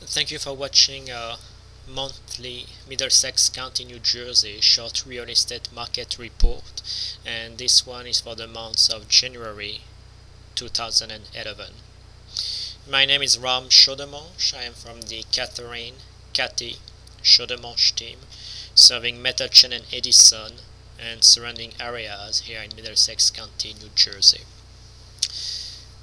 Thank you for watching our monthly Middlesex County, New Jersey short real estate market report, and this one is for the months of January 2011. My name is Ram Chaudemanche. I am from the Cathy Chaudemanche team, serving Metuchen and Edison and surrounding areas here in Middlesex County, New Jersey.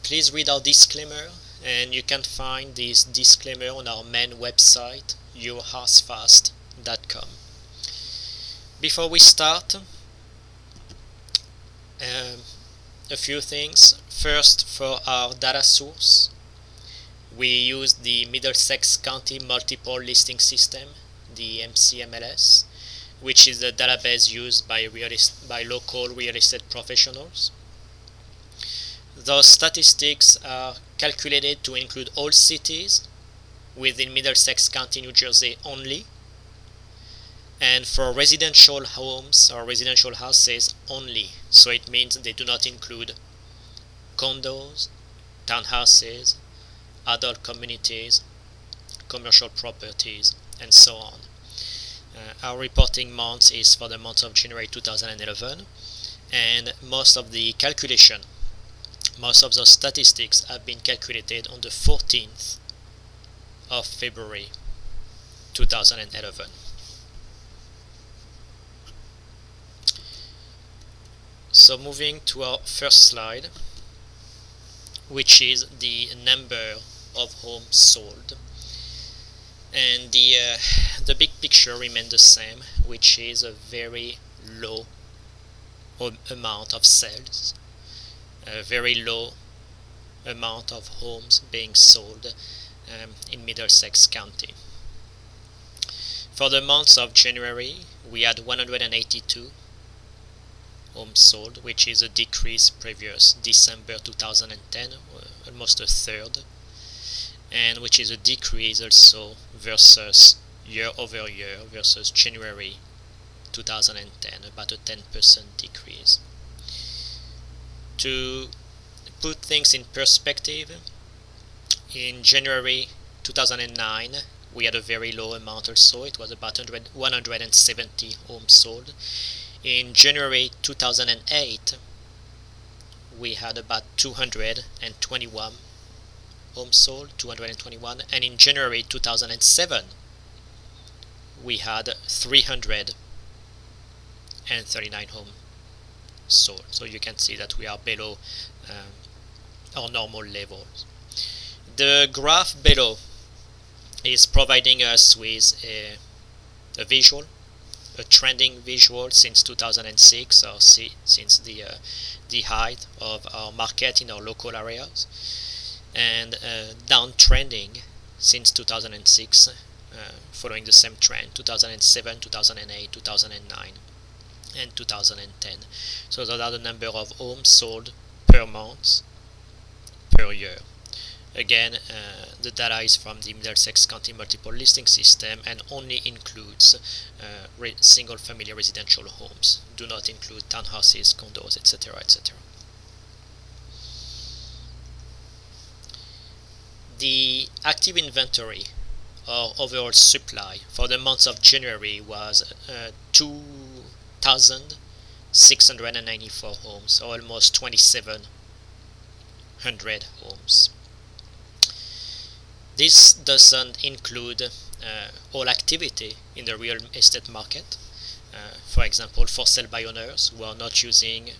Please read our disclaimer, and you can find this disclaimer on our main website, yourhousefast.com. Before we start, a few things. First, for our data source, we use the Middlesex County Multiple Listing System, the MCMLS, which is a database used by local real estate professionals. Those statistics are calculated to include all cities within Middlesex County, New Jersey only, and for residential homes or residential houses only. So it means they do not include condos, townhouses, adult communities, commercial properties, and so on. Our reporting month is for the month of January 2011, and most of those statistics have been calculated on the 14th of February 2011. So moving to our first slide, which is the number of homes sold. And the big picture remains the same, which is a very low amount of sales, a very low amount of homes being sold in Middlesex County. For the month of January, we had 182 homes sold, which is a decrease previous December 2010, almost a third, and which is a decrease also versus year over year versus January 2010, about a 10% decrease. To put things in perspective, in January 2009 we had a very low amount also. It was about 170 homes sold. In January 2008 we had about 221 homes sold, 221, and in January 2007 we had 339 homes sold. So you can see that we are below our normal levels. The graph below is providing us with a visual, a trending visual since 2006, or since the height of our market in our local areas, and downtrending since 2006, following the same trend, 2007, 2008, 2009, and 2010. So those are the number of homes sold per month, per year. Again, the data is from the Middlesex County Multiple Listing System and only includes single-family residential homes. Do not include townhouses, condos, etc., etc. The active inventory or overall supply for the month of January was 2,694 homes, or almost 2,700 homes. This doesn't include all activity in the real estate market. For example, for sale by owners who are not using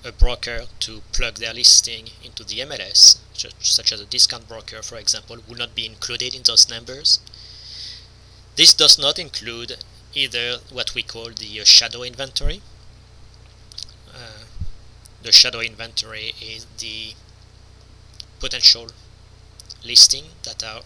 a broker to plug their listing into the MLS, such as a discount broker, for example, will not be included in those numbers. This does not include either what we call the shadow inventory. The shadow inventory is the potential listing that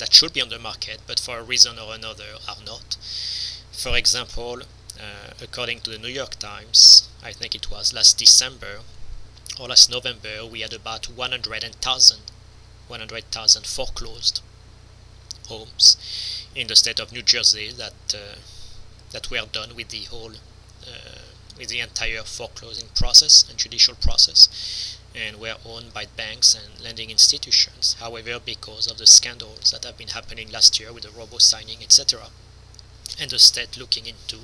should be on the market, but for a reason or another are not. For example, according to the New York Times, I think it was last December or last November, we had about 100,000 foreclosed homes in the state of New Jersey that were done with the entire foreclosing process and judicial process. and were owned by banks and lending institutions. However, because of the scandals that have been happening last year with the robo-signing, etc., and the state looking into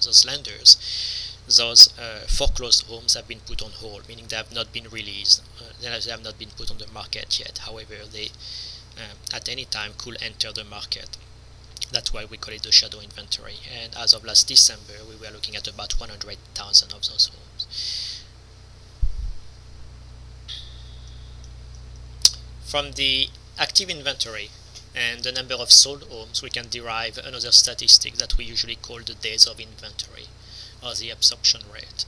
those lenders, those foreclosed homes have been put on hold, meaning they have not been released, they have not been put on the market yet. However, they at any time could enter the market. That's why we call it the shadow inventory. And as of last December, we were looking at about 100,000 of those homes. From the active inventory and the number of sold homes, we can derive another statistic that we usually call the days of inventory, or the absorption rate.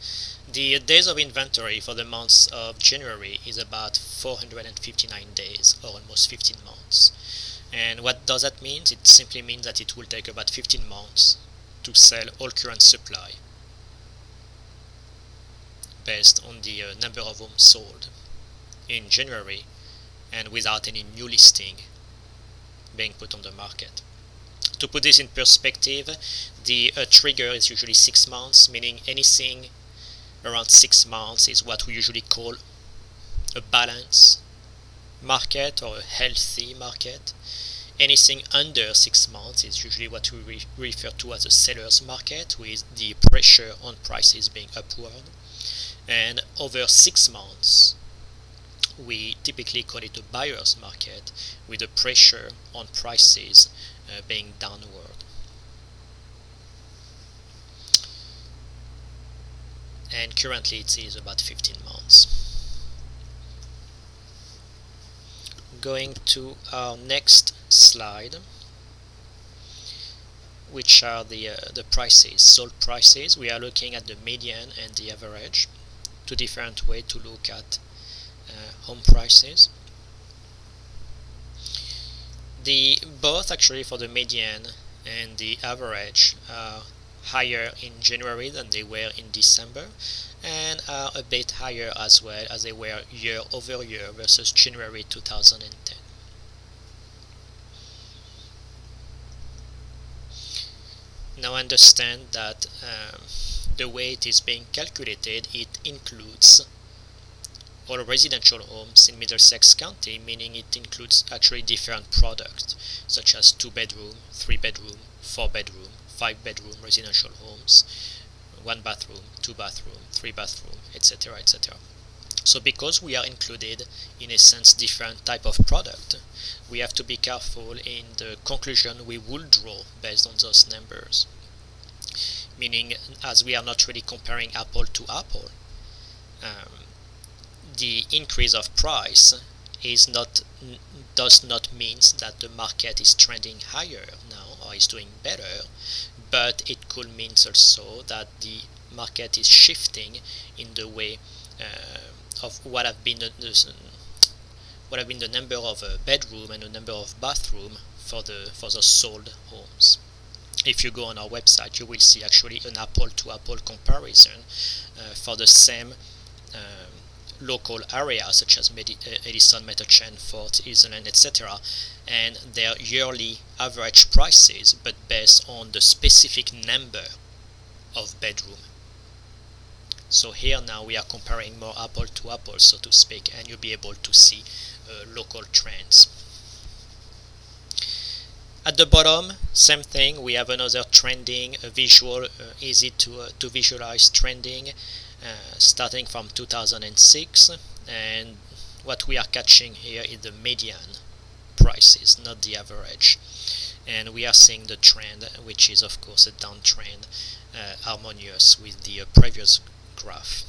The days of inventory for the months of January is about 459 days, or almost 15 months. And what does that mean? It simply means that it will take about 15 months to sell all current supply based on the number of homes sold in January and without any new listing being put on the market. To put this in perspective, the trigger is usually 6 months, meaning anything around 6 months is what we usually call a balanced market or a healthy market. Anything under 6 months is usually what we refer to as a seller's market, with the pressure on prices being upward. And over 6 months, we typically call it a buyer's market, with the pressure on prices being downward. And currently it is about 15 months. Going to our next slide, which are the prices, sold prices. We are looking at the median and the average, two different ways to look at home prices. Both actually, for the median and the average, are higher in January than they were in December, and are a bit higher as well as they were year over year versus January 2010. Now understand that the way it is being calculated, it includes all residential homes in Middlesex County, meaning it includes actually different products such as 2-bedroom, 3-bedroom, 4-bedroom, 5-bedroom residential homes, 1-bathroom, 2-bathroom, 3-bathroom, etc., etc. So because we are included in a sense different type of product, we have to be careful in the conclusion we will draw based on those numbers. Meaning, as we are not really comparing apple to apple, the increase of price does not mean that the market is trending higher now or is doing better, but it could mean also that the market is shifting in the way of what have been the number of bedroom and the number of bathroom for the sold homes. If you go on our website, you will see actually an apple-to-apple comparison for the same local areas such as Edison, Metuchen, Fort, Iselin, etc., and their yearly average prices, but based on the specific number of bedroom. So here now we are comparing more apple to apple, so to speak, and you'll be able to see local trends. At the bottom, same thing, we have another trending, a visual, easy to visualize trending, starting from 2006, and what we are catching here is the median prices, not the average. And we are seeing the trend, which is of course a downtrend, harmonious with the previous graph.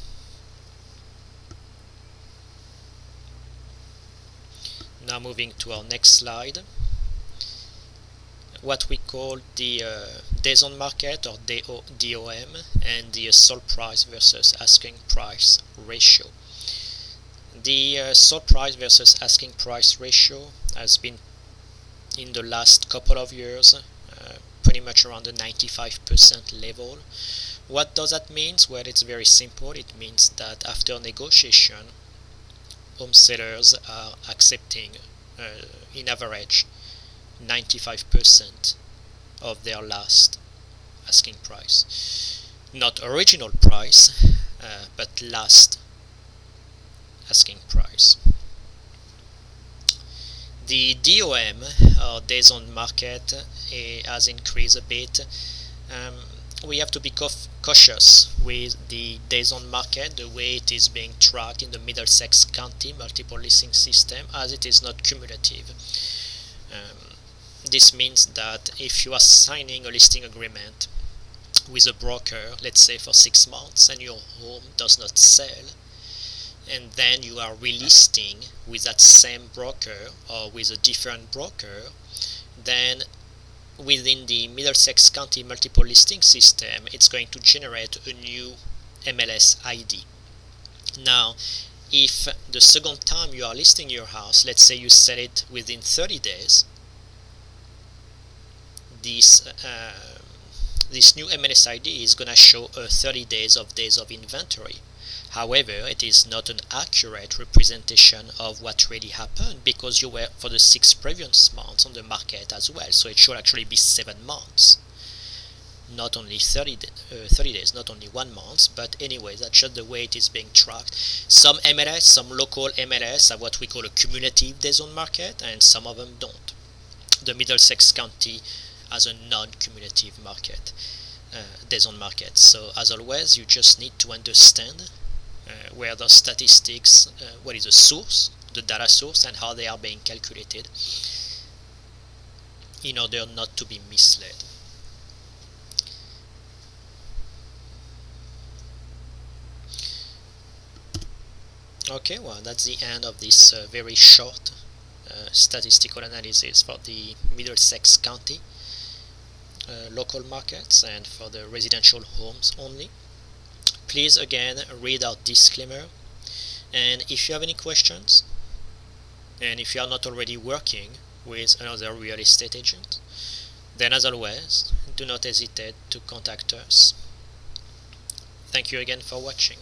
Now moving to our next slide, what we call the days on market, or DOM, and the sold price versus asking price ratio. The sold price versus asking price ratio has been in the last couple of years pretty much around the 95% level. What does that mean? Well, it's very simple. It means that after negotiation, home sellers are accepting in average 95% of their last asking price. Not original price, but last asking price. The DOM, or days on market, has increased a bit. We have to be cautious with the days on market, the way it is being tracked in the Middlesex County multiple listing system, as it is not cumulative. This means that if you are signing a listing agreement with a broker, let's say for 6 months, and your home does not sell, and then you are relisting with that same broker or with a different broker, then within the Middlesex County multiple listing system, it's going to generate a new MLS ID. Now, if the second time you are listing your house, let's say you sell it within 30 days, this new MLS ID is going to show 30 days of inventory. However, it is not an accurate representation of what really happened, because you were for the 6 previous months on the market as well, so it should actually be 7 months, not only 30 days, not only 1 month. But anyway, that's just the way it is being tracked. Some MLS, some local MLS have what we call a cumulative days on market, and some of them don't. The Middlesex County has a non-cumulative market, days on market. So as always, you just need to understand where the statistics, what is the source, the data source, and how they are being calculated, in order not to be misled. Okay, well, that's the end of this very short statistical analysis for the Middlesex County local markets and for the residential homes only. Please again read our disclaimer, and if you have any questions, and if you are not already working with another real estate agent, then as always, do not hesitate to contact us. Thank you again for watching.